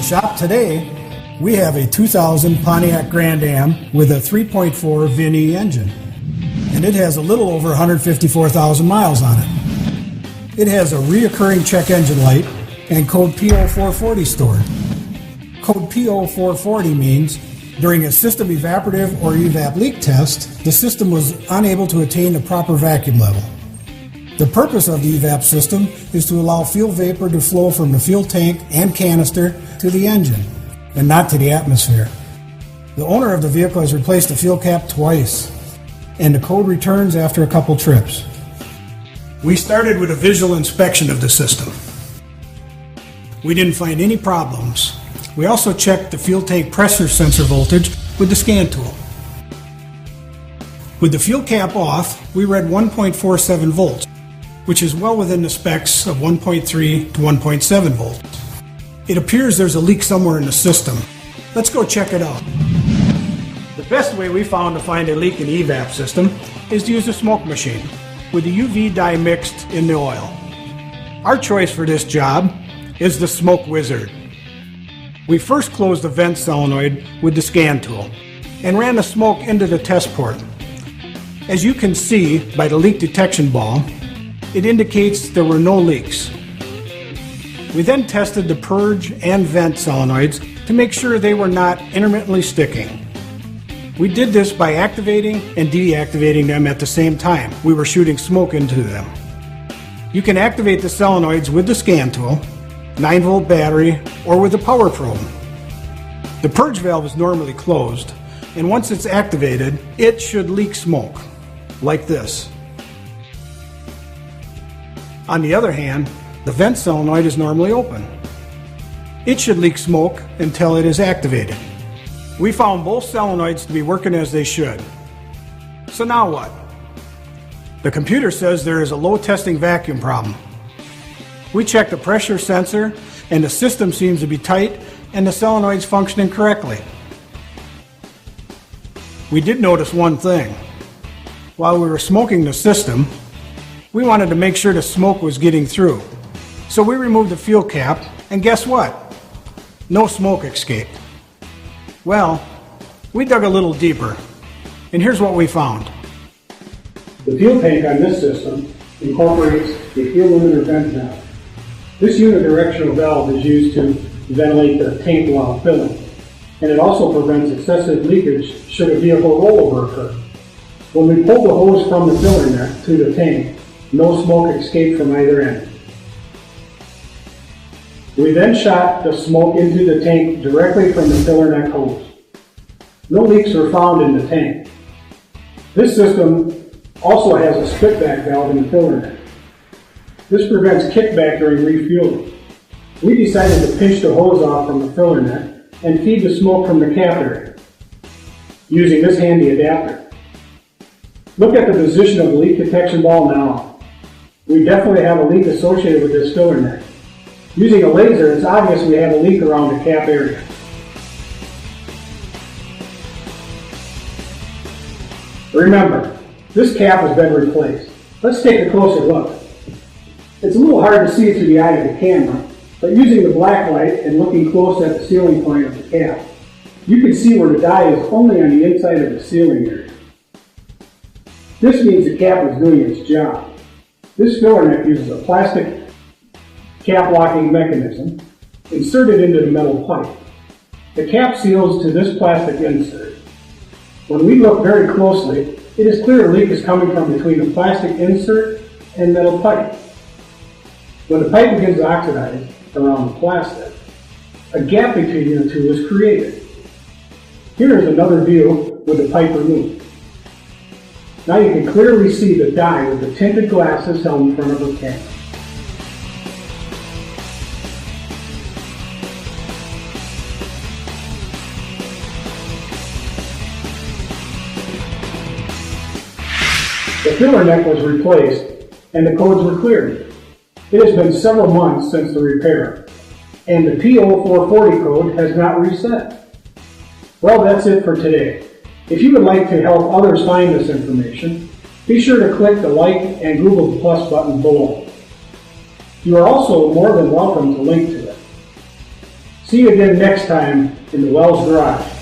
shop today, we have a 2000 Pontiac Grand Am with a 3.4 VIN-E engine, and it has a little over 154,000 miles on it. It has a reoccurring check engine light and code PO440 stored. Code PO440 means during a system evaporative or evap leak test, the system was unable to attain the proper vacuum level. The purpose of the evap system is to allow fuel vapor to flow from the fuel tank and canister to the engine, and not to the atmosphere. The owner of the vehicle has replaced the fuel cap twice, and the code returns after a couple trips. We started with a visual inspection of the system. We didn't find any problems. We also checked the fuel tank pressure sensor voltage with the scan tool. With the fuel cap off, we read 1.47 volts, which is well within the specs of 1.3 to 1.7 volts. It appears there's a leak somewhere in the system. Let's go check it out. The best way we found to find a leak in the evap system is to use a smoke machine with the UV dye mixed in the oil. Our choice for this job is the Smoke-Wizard. We first closed the vent solenoid with the scan tool and ran the smoke into the test port. As you can see by the leak detection ball, it indicates there were no leaks. We then tested the purge and vent solenoids to make sure they were not intermittently sticking. We did this by activating and deactivating them at the same time. We were shooting smoke into them. You can activate the solenoids with the scan tool, 9-volt battery, or with a power probe. The purge valve is normally closed, and once it's activated, it should leak smoke, like this. On the other hand, the vent solenoid is normally open. It should leak smoke until it is activated. We found both solenoids to be working as they should. So now what? The computer says there is a low testing vacuum problem. We checked the pressure sensor, and the system seems to be tight and the solenoid's functioning correctly. We did notice one thing. While we were smoking the system, we wanted to make sure the smoke was getting through. So we removed the fuel cap, and guess what? No smoke escaped. Well, we dug a little deeper, and here's what we found. The fuel tank on this system incorporates a fuel limiter vent valve. This unidirectional valve is used to ventilate the tank while filling, and it also prevents excessive leakage should a vehicle rollover occur. When we pulled the hose from the filler neck to the tank, no smoke escaped from either end. We then shot the smoke into the tank directly from the filler neck hose. No leaks were found in the tank. This system also has a spitback valve in the filler neck. This prevents kickback during refueling. We decided to pinch the hose off from the filler neck and feed the smoke from the cap area using this handy adapter. Look at the position of the leak detection ball now. We definitely have a leak associated with this filler neck. Using a laser, it's obvious we have a leak around the cap area. Remember, this cap has been replaced. Let's take a closer look. It's a little hard to see through the eye of the camera, but using the black light and looking close at the sealing point of the cap, you can see where the die is only on the inside of the sealing area. This means the cap is doing its job. This filler neck uses a plastic cap locking mechanism inserted into the metal pipe. The cap seals to this plastic insert. When we look very closely, it is clear a leak is coming from between the plastic insert and metal pipe. When the pipe begins to oxidize around the plastic, a gap between the two is created. Here is another view with the pipe removed. Now you can clearly see the die with the tinted glasses held in front of the cap. The filler neck was replaced and the codes were cleared. It has been several months since the repair, and the PO440 code has not reset. Well, that's it for today. If you would like to help others find this information, be sure to click the like and Google the plus button below. You are also more than welcome to link to it. See you again next time in the Wells Garage.